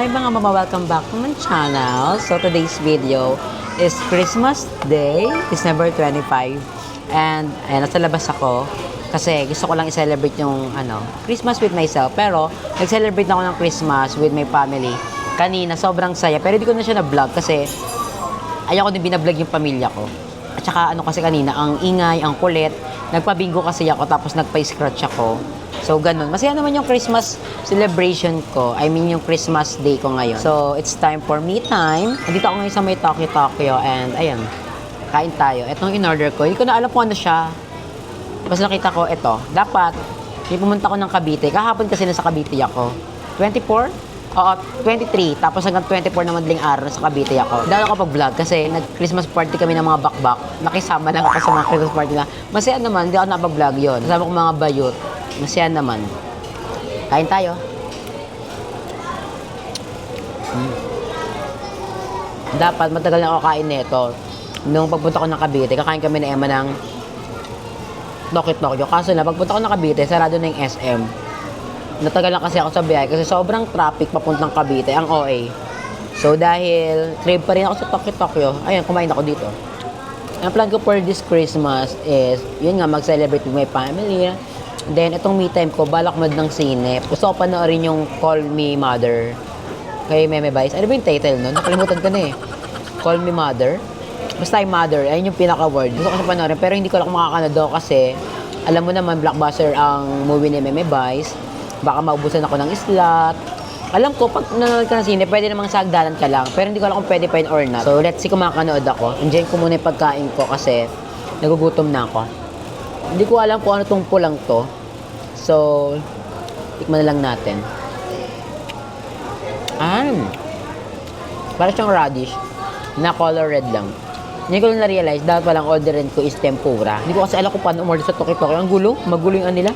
Hi mga mama, welcome back to my channel. So today's video is Christmas Day, December 25. And ayan, nasa labas ako kasi gusto ko lang i-celebrate yung Christmas with myself. Pero nag-celebrate ako ng Christmas with my family. Kanina, sobrang saya. Pero hindi ko na siya na-vlog kasi ayaw ko din binablog yung pamilya ko. At saka kasi kanina, ang ingay, ang kulit. Nagpa-bingo kasi ako tapos nagpa-scratch ako. So, ganun. Masaya naman yung Christmas celebration ko. I mean, yung Christmas day ko ngayon. So, it's time for me time. Nandito ako ngayon sa may Tokyo and ayan, kain tayo. Itong in-order ko. Hindi ko na alam kung ano siya. Basta nakita ko, ito. Dapat, pumunta ko ng Cavite. Kahapon kasi nasa Cavite ako. 24? Oo, 23. Tapos hanggang 24 na madaling araw sa Cavite ako. Dahil ako pag-vlog kasi nag-Christmas party kami ng mga bakbak. Nakisama lang ako sa mga Christmas party na. Masaya naman, hindi ako napag-vlog yun. Kasama ko mga bayot. Masaya naman. Kain tayo. Dapat matagal na ako kain nito. Nung pagpunta ko ng Cavite, kakain kami na Emma ng Tokyo. Kaso na, pagpunta ko ng Cavite, sarado na yung SM. Natagal lang kasi ako sa biyahe kasi sobrang traffic papuntang Cavite, ang OA. So dahil trip pa rin ako sa Tokyo, ayan, kumain ako dito. Ang plan ko for this Christmas is, yun nga, mag-celebrate with my family. Then, itong me time ko, balak mad ng sine. Gusto ko panoorin yung Call Me Mother kay Meme Vice. Ano ba yung title nun? Nakalimutan ko na eh. Call Me Mother. Basta yung Mother, ayun yung pinaka-word. Gusto ko siya panoorin, pero hindi ko lang makakanood daw kasi alam mo naman, blockbuster ang movie ni Meme Vice. Baka maubusan ako ng slot. Alam ko, pag nanonood ka ng sine, pwede namang sagdalan ka lang. Pero hindi ko alam kung pwede pa yun or not. So, let's see kung makakanood ako. Enjoy ko muna yung pagkain ko kasi nagugutom na ako. Hindi ko alam kung ano tong pulang to. So, tikman na lang natin. Para siyang radish na color red lang. Hindi ko lang na-realize, dapat palang orderin ko is tempura. Hindi ko kasi alam kung paano umorder sa Tokyo. Ang gulo, magulo yung nila.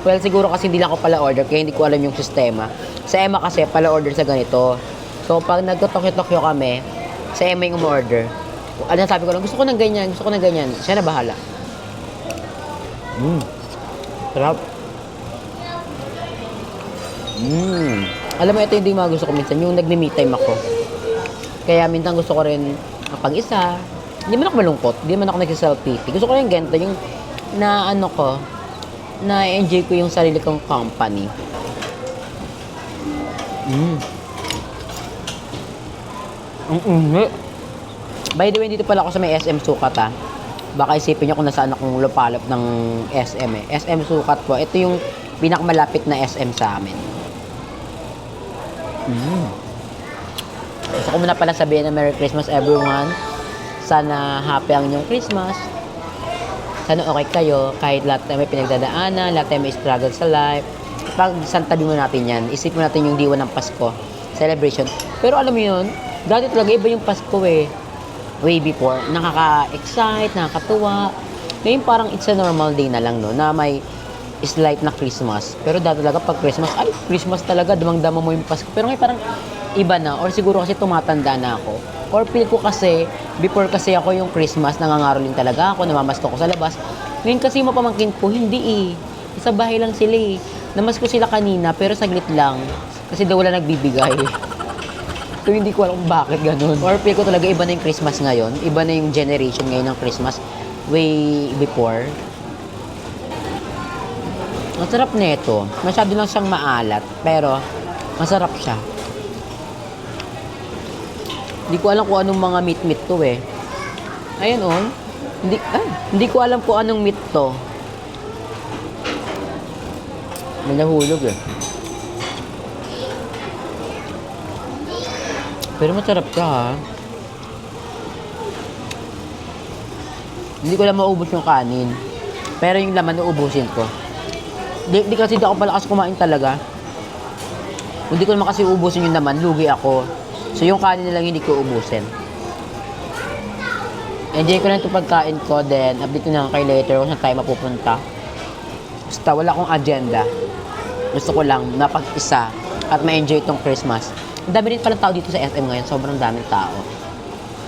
Well, siguro kasi hindi lang ako pala order, kaya hindi ko alam yung sistema. Sa Emma kasi, pala order sa ganito. So, pag nagto-Tokyo kami, sa Emma yung umorder. Sabi ko lang, gusto ko ng ganyan. Siya na bahala. Sarap. Alam mo, ito yung mga gusto ko minsan, yung nagme-me time ako. Kaya minsan gusto ko rin mapag-isa. Hindi man ako malungkot, hindi man ako nag-self-pity. Gusto ko rin ganito, yung na-enjoy ko yung sarili kong company. By the way, dito pala ako sa may SM Sukat Baka isipin nyo kung nasaan akong lupalop ng SM eh. SM Sukat po. Ito yung pinakamalapit na SM sa amin. Gusto ko muna pala sabihin na Merry Christmas everyone. Sana happy ang inyong Christmas. Sana okay kayo. Kahit lahat tayo may pinagdadaanan, lahat tayo may struggle sa life. Pag santabi mo natin yan, isip mo natin yung diwa ng Pasko. Celebration. Pero alam mo yun, dati talaga iba yung Pasko eh. Way before, nakaka-excite, nakakatuwa. Ngayon parang it's a normal day na lang, no? Na may slight na Christmas. Pero dati talaga pag Christmas, Christmas talaga, damang-dama mo yung Pasko. Pero ngayon parang iba na. Or siguro kasi tumatanda na ako. Or feel ko kasi, before kasi ako yung Christmas, nangangaroling talaga ako, namamasko ko sa labas. Ngayon kasi mapamangkin ko, hindi eh. Sa bahay lang sila eh. Namasko sila kanina, pero saglit lang. Kasi daw wala nagbibigay. So, hindi ko alam kung bakit ganun. Or feel ko talaga iba na yung Christmas ngayon. Iba na yung generation ngayon ng Christmas. Way before. Ang sarap nito. Masyado lang siyang maalat. Pero, masarap siya. Hindi ko alam kung anong mga meat to eh. Ayun oh. Hindi ko alam kung anong meat to. May nahulog eh. Pero masarap ka ha. Hindi ko lang maubos yung kanin. Pero yung laman nauubusin ko. Di kasi di ako palakas kumain talaga. Hindi ko naman kasi uubusin yung laman, lugi ako. So yung kanin na lang hindi ko ubusin. Enjoy ko lang itong pagkain ko, then update ko na kayo later kung saan tayo mapupunta. Basta wala akong agenda. Gusto ko lang mapag-isa at ma-enjoy itong Christmas. Ang dami rin palang tao dito sa SM ngayon. Sobrang daming tao.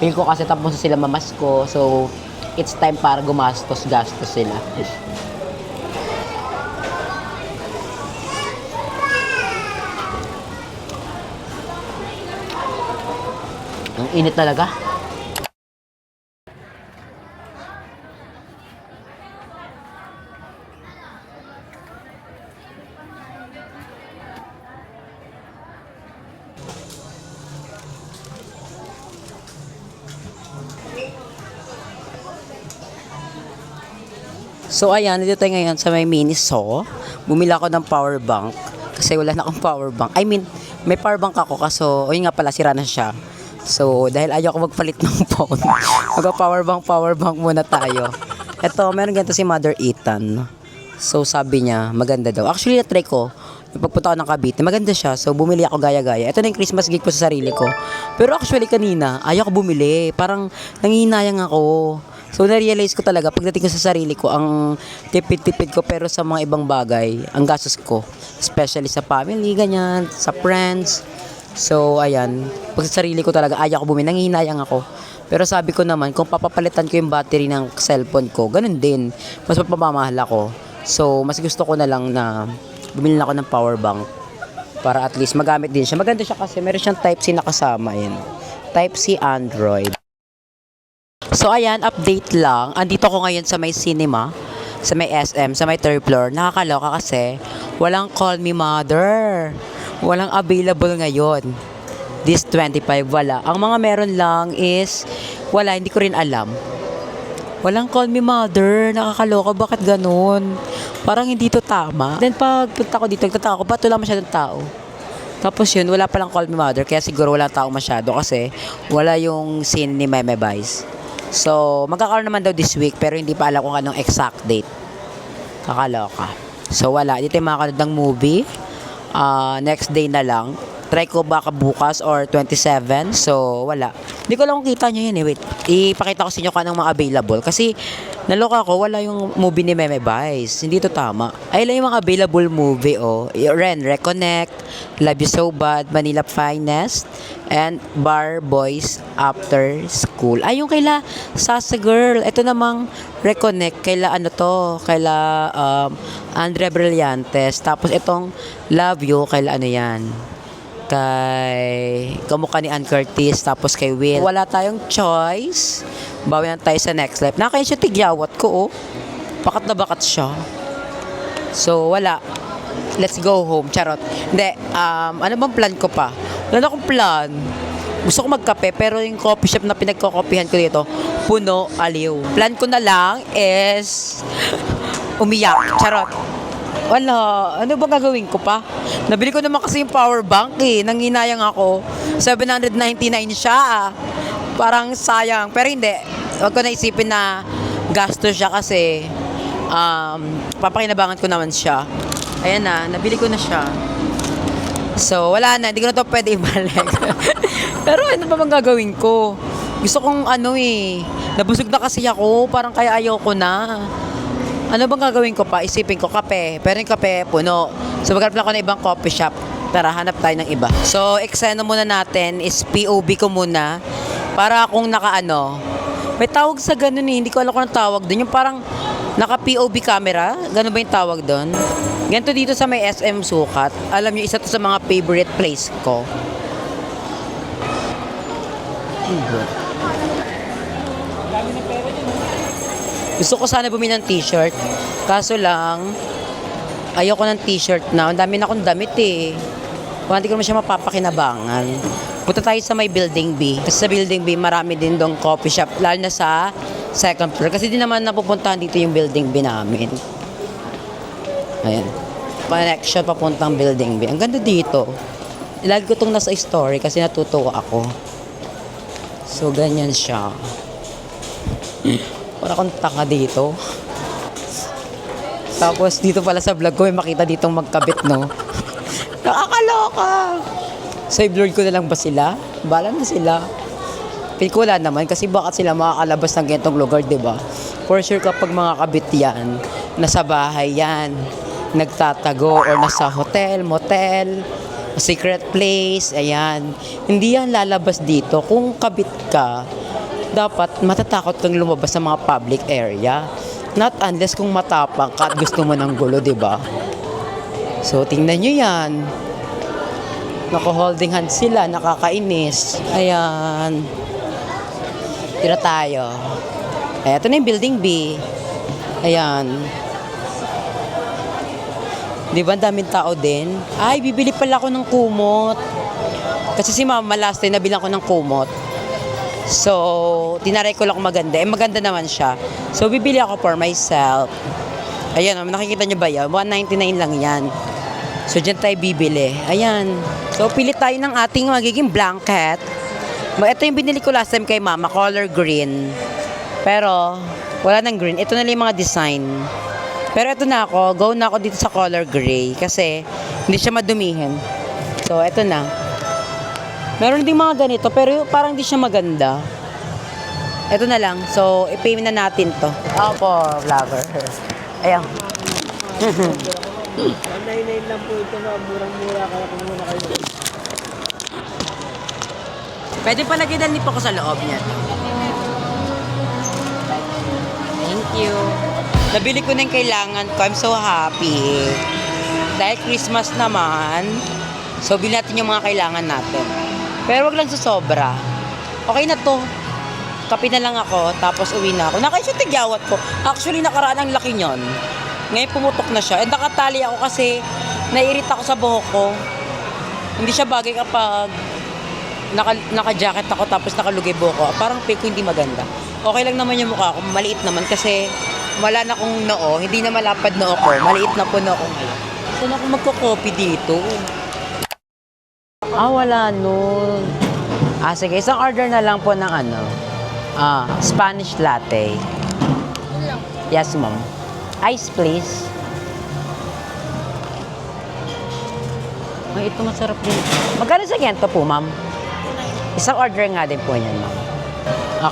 Feel ko kasi tapos na sila mamasko. So, it's time para gumastos-gastos sila. Ang init talaga. So ayan, dito tayo ngayon sa may Miniso. Bumili ako ng power bank kasi wala na akong power bank. I mean, may power bank ako kaso, yun nga pala, sira na siya. So, dahil ayaw ko magpalit ng phone, power bank muna tayo. Ito, meron ganito si Mother Ethan. So, sabi niya, maganda daw. Actually, na-try ko, yung pagpunta ko ng Cavite, maganda siya. So, bumili ako gaya-gaya. Ito na yung Christmas gift ko sa sarili ko. Pero actually, kanina, ayaw ko bumili. Parang nangihinayang ako. So, na-realize ko talaga, pagdating ko sa sarili ko, ang tipid-tipid ko, pero sa mga ibang bagay, ang gastos ko. Especially sa family, ganyan, sa friends. So, ayan, pag sa sarili ko talaga, ayaw ko bumili, nangihinayang ako. Pero sabi ko naman, kung papapalitan ko yung battery ng cellphone ko, ganun din. Mas mapamamahal ako. So, mas gusto ko na lang na bumili na ako ng power bank para at least magamit din siya. Maganda siya kasi meron siyang Type-C na kasama yun. Type-C Android. So ayan, update lang. Andito ko ngayon sa may cinema, sa may SM, sa may third floor. Nakakaloka kasi walang Call Me Mother. Walang available ngayon. This 25, wala. Ang mga meron lang is, wala, hindi ko rin alam. Walang Call Me Mother. Nakakaloka, bakit ganun? Parang hindi to tama. Then pag punta ko dito, nagtataka ko, ba't wala masyadong tao? Tapos yun, wala palang Call Me Mother, kaya siguro wala tao masyado kasi wala yung scene ni Meme Vice. So, magkakaroon naman daw this week pero hindi pa alam kung anong exact date. Kakaloka. So, wala. Dito yung makakanood ng movie. Next day na lang. Try ko baka bukas or 27. So, wala. Hindi ko lang kung kita nyo yun eh. Wait. Ipakita ko sa inyo kung anong mga available. Kasi, naloka ko, wala yung movie ni Meme Vice. Hindi to tama. Ay lang yung mga available movie, oh. Ren, Reconnect, Love You So Bad, Manila Finest, and Bar Boys After School. Ay, yung kaila Sasa Girl. Ito namang Reconnect. Kaila ano to? Kaila Andrea Brillantes. Tapos itong Love You. Kaila ano yan? Kay kamukha ni Ann Curtis, tapos kay Will. Wala tayong choice. Bawi na tayo sa next life. Nakakaya siya tigyawat ko, oh. Bakat na bakat siya. So, wala. Let's go home. Charot. Hindi, ano bang plan ko pa? Wala na akong plan. Gusto ko magkape, pero yung coffee shop na pinagkokopihan ko dito, puno, aliw. Plan ko na lang is umiyak. Charot. Wala. Ano ba gagawin ko pa? Nabili ko naman kasi yung power bank eh. Nanginayang ako. 799 siya. Parang sayang. Pero hindi. Huwag ko na isipin na gasto siya kasi papakinabangan ko naman siya. Ayan na. Nabili ko na siya. So, wala na. Hindi ko na to pwede ibalik. Pero ano pa bang gagawin ko? Gusto kong nabusog na kasi ako. Parang kaya ayaw ko na. Ano bang gagawin ko pa? Isipin ko, kape. Pero yung kape, puno. So, maghanap lang ako ng ibang coffee shop. Tara, hanap tayo ng iba. So, eksena muna natin is POV ko muna. Para akong may tawag sa ganun eh. Hindi ko alam kung anong tawag doon. Yung parang naka-POV camera. Ganun ba yung tawag doon? Ganito dito sa may SM Sukat. Alam nyo, isa to sa mga favorite place ko. Gusto ko sana bumili ng t-shirt. Kaso lang, ayoko ng t-shirt na. Ang dami na akong damit eh. Hindi ko naman siya mapapakinabangan. Punta tayo sa may Building B. Kasi sa Building B, marami din dong coffee shop. Lalo na sa second floor. Kasi di naman napupuntahan dito yung Building B namin. Ayan. Connection papuntang Building B. Ang ganda dito. Lagi ko itong nasa story kasi natutuwa ako. So, ganyan siya. Wala akong tanga dito. Tapos dito pala sa vlog ko may makita ditong magkabit, no? Nakakaloka! Save Lord ko na lang ba sila? Bala na sila. Feel ko wala naman kasi bakit sila makakalabas ng ganitong lugar, diba? For sure kapag mga kabit yan, nasa bahay yan, nagtatago or nasa hotel, motel, secret place, ayan. Hindi yan lalabas dito. Kung kabit ka, dapat matatakot kang lumabas sa mga public area. Not unless kung matapang ka at gusto mo ng gulo, diba? So, tingnan nyo yan. Naka-holding hands sila, nakakainis. Ayan. Tira tayo. Ay, ito na yung building B. Ayan. Di ba, ang daming tao din? Ay, bibili pala ako ng kumot. Kasi si mama last time nabilang ko ng kumot. So, tinaray ko lang kung maganda. Maganda naman siya. So, bibili ako for myself. Ayan, nakikita niyo ba yan? 199 lang yan. So, dyan tayo bibili. Ayan. So, pili tayo ng ating magiging blanket. Ito yung binili ko last time kay mama, color green. Pero, wala nang green. Ito na lang yung mga design. Pero ito na ako, go na ako dito sa color gray. Kasi, hindi siya madumihin. So, ito na. Meron ding mga ganito, pero parang hindi siya maganda. Ito na lang. So, i-pay na natin to. Opo, vlogger. Ayan. 199 lang po ito na murang-mura kaya kung muna kayo. Pwede pa lagyan ng nip ako sa loob niya. Thank you. Nabili ko na yung kailangan ko. I'm so happy. Dahil Christmas naman, so bilhin natin yung mga kailangan natin. Pero wag lang susobra. Okay na to. Kape na lang ako, tapos uwi na ako. Nakaisyo tigyawat ko. Actually, nakaraan ang laki nyon. Ngayon pumutok na siya. And nakatali ako kasi naiirita ako sa buhok ko. Hindi siya bagay kapag naka-jacket ako tapos nakalugay buhok ko. Parang fake ko, hindi maganda. Okay lang naman yung mukha ko. Maliit naman kasi wala na akong noo. Hindi na malapad noo ko. Maliit na po noo ko ngayon. Saan ako magko-copy dito? Wala nun. Sige. Isang order na lang po ng Spanish latte. Yes, ma'am. Ice, please. Ay, ito masarap din. Magkano sa ganito po, ma'am? Isang order nga din po yan, ma'am.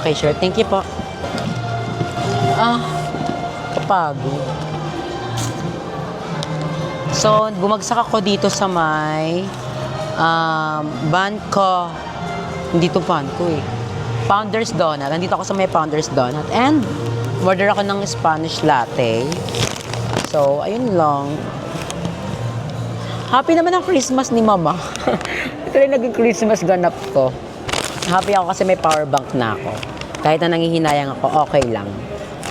Okay, sure. Thank you po. Kapagod. So, bumagsak ako dito sa may Banco. Hindi to Banco eh. Founder's Donut. Nandito ako sa may Founder's Donut. And, order ako ng Spanish latte. So, ayun lang. Happy naman ang Christmas ni Mama. Ito rin naging Christmas ganap ko. Happy ako kasi may power bank na ako. Kahit na nangihinayang ako, okay lang.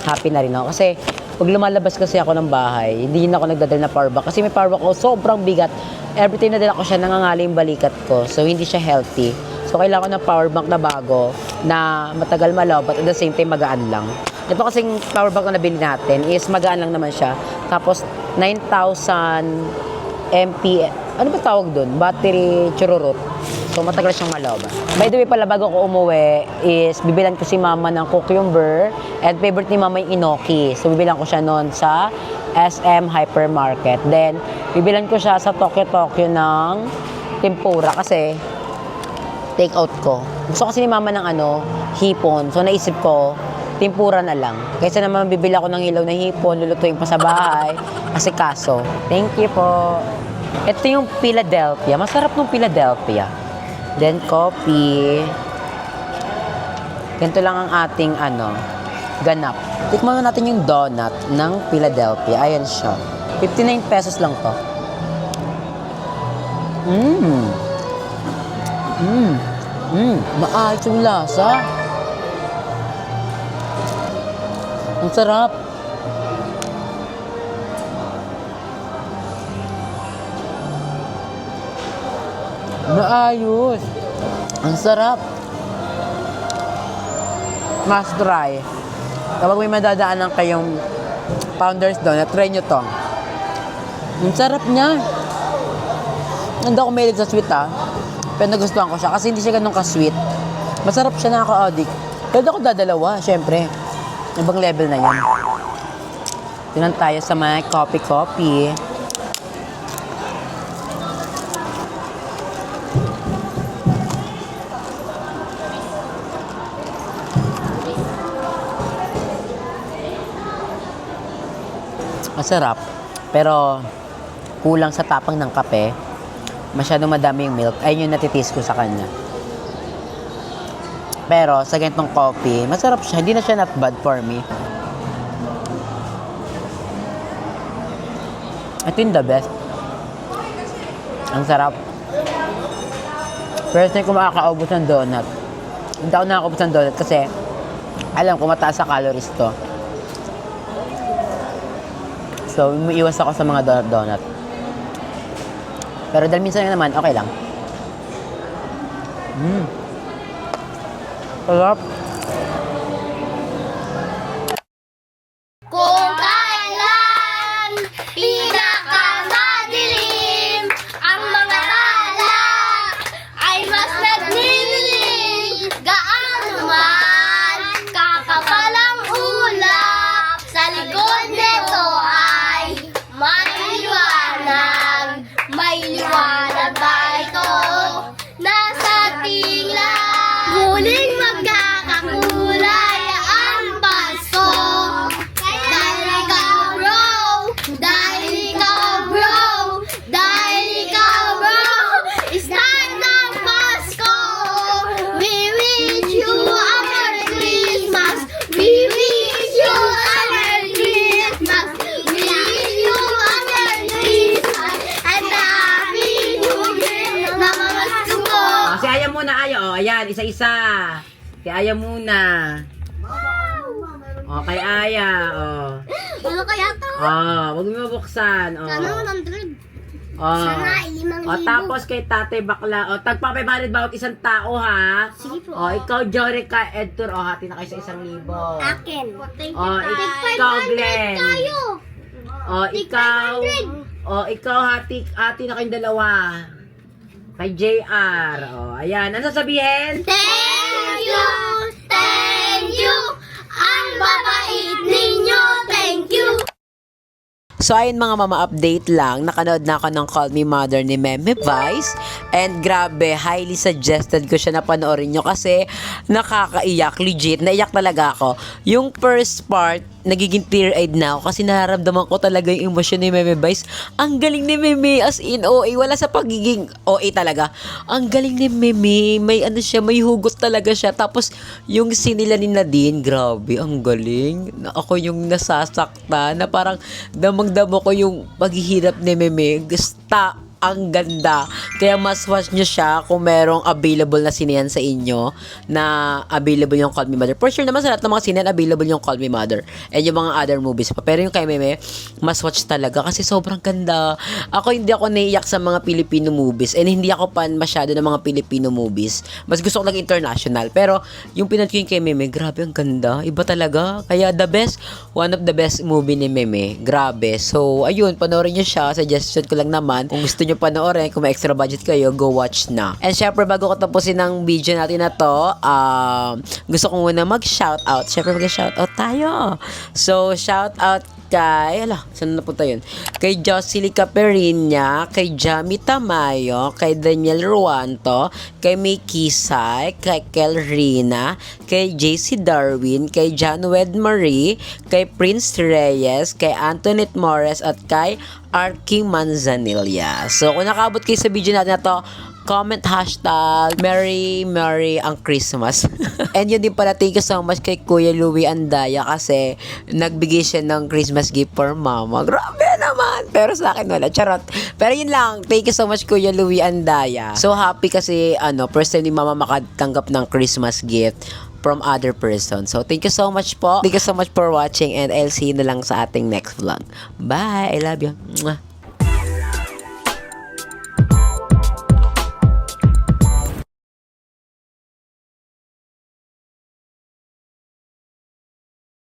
Happy na rin ako. Kasi, pag lumalabas kasi ako ng bahay, hindi na ako nagdadala na power bank. Kasi may power bank ako, sobrang bigat. Every time na dala ko siya, nangangali yung balikat ko. So, hindi siya healthy. So, kailangan ko ng power bank na bago na matagal malaw, but at the same time, magaan lang. Ito kasing power bank na nabili natin is magaan lang naman siya. Tapos, 9,000 MP, ano ba tawag doon? Battery chururut. So, matagal siyang malaban. By the way pala, bago ko umuwi, is bibilan ko si mama ng cucumber and favorite ni mama yung inoki. So, bibilan ko siya noon sa SM Hypermarket. Then, bibilan ko siya sa Tokyo ng tempura kasi take out ko. Gusto kasi ni mama ng hipon. So, naisip ko, tempura na lang. Kaysa naman bibili ako ng hilaw na hipon, lulutuin pa sa bahay. Kasi kaso. Thank you po. Ito yung Philadelphia. Masarap ng Philadelphia. Then, coffee. Ganito lang ang ating ganap. Tikman natin yung donut ng Philadelphia. Ayan siya. 59 pesos lang to. Maayos yung lasa. Ang sarap. Maayos. Ang sarap. Must try. Kapag may madadaanan kayong Founder's Donut, try nyo to. Ang sarap niya. Hindi ako mahilig sa sweet pero nagustuhan ko siya kasi hindi siya ganun ka-sweet. Masarap siya, nakaka-addict. Pwede ako dadalawa, syempre. Ibang level na yan. Tinan tayo sa mga coffee. Masarap. Pero kulang sa tapang ng kape. Masyadong madami yung milk. Ayun yung natitis ko sa kanya. Pero sa ganitong coffee, masarap siya. Hindi na siya not bad for me. Ito yung the best. Ang sarap. First time ko makakaubos ng donut. Hindi ako nakakaubos ng donut kasi alam ko mataas sa calories to. So, umiiwas ako sa mga donut. Pero dahil minsan naman, okay lang. Sarap. Kung kailan pinakamadilim ang mga tala ay mas naglililim gaano man kakapalang ulap sa likod nito ay may liwanag ba ito nasa tinglan muling magkakakulay ang paso. Dahil ikaw bro, start ng Pasko. We wish you a Merry Christmas. We wish you a Merry Christmas. We wish you a Merry Christmas. And a Happy New Year na mga suko. Si Aya muna, Aya. O, ayan, isa-isa. Si Aya muna. O, kay Aya. O. Ano kaya to? Huwag mo mabuksan. O. Sana 100. O. Sana 5,000. O, tapos kay Tate Bakla. O, tagpapabalid bawat isang tao, ha? Sige po. O, ikaw, Jorica, Edtur. O, hati na kayo sa 1,000. Akin. O, ikaw, Glenn. Tayo. O, ikaw, hati na kayong dalawa. Kay JR. O, ayan. Ano sabihin? Thank you. Thank you. Ang babait ninyo. Thank you. So ayun mga mama, update lang. Nakanood na ako ng Call Me Mother ni Meme Vice. And grabe, highly suggested ko siya na panoorin nyo kasi nakakaiyak, legit. Naiyak talaga ako. Yung first part, nagiging tear-eyed na ako kasi nararamdaman ko talaga yung emosyon ni Meme Vice. Ang galing ni Meme, as in OA. Wala sa pagiging OA talaga. Ang galing ni Meme. May ano siya, may hugot talaga siya. Tapos yung scene nila ni Nadine, grabe, ang galing. Ako yung nasasakta na parang damang-damo ko yung paghihirap ni Meme. Ang ganda. Kaya mas watch nyo siya kung merong available na sinehan sa inyo na available yung Call Me Mother. For sure naman sa lahat ng mga sinehan, available yung Call Me Mother. And yung mga other movies pa. Pero yung kay Meme, mas watch talaga kasi sobrang ganda. Hindi ako naiyak sa mga Filipino movies and hindi ako fan masyado ng mga Filipino movies. Mas gusto ko lang international. Pero yung pinanood ko yung kay Meme, grabe ang ganda. Iba talaga. Kaya the best, one of the best movie ni Meme. Grabe. So, ayun, panoorin nyo siya. Suggestion ko lang naman. Kung gusto nyo panoorin, kung may extra budget kayo, go watch na. And syempre, bago ko tapusin ang video natin na to, gusto ko muna mag-shoutout. Syempre, mag-shoutout tayo. So, shoutout kay, saan napunta yun? Kay Jocelyn Caperinia, kay Jamie Tamayo, kay Daniel Ruanto, kay May Kisay, kay Kel Rina, kay JC Darwin, kay Janued Marie, kay Prince Reyes, kay Antoinette Morris, at kay Arking Manzanilla. So, kung nakabot kayo sa video natin na to, comment hashtag Merry ang Christmas. And yun din pala, thank you so much kay Kuya Louie Andaya kasi nagbigay siya ng Christmas gift for mama. Grabe naman! Pero sa akin wala, charot. Pero yun lang, thank you so much Kuya Louie Andaya. So happy kasi first time ni mama makatanggap ng Christmas gift from other person. So thank you so much po. Thank you so much for watching and I'll see you na lang sa ating next vlog. Bye! I love you. Mwah.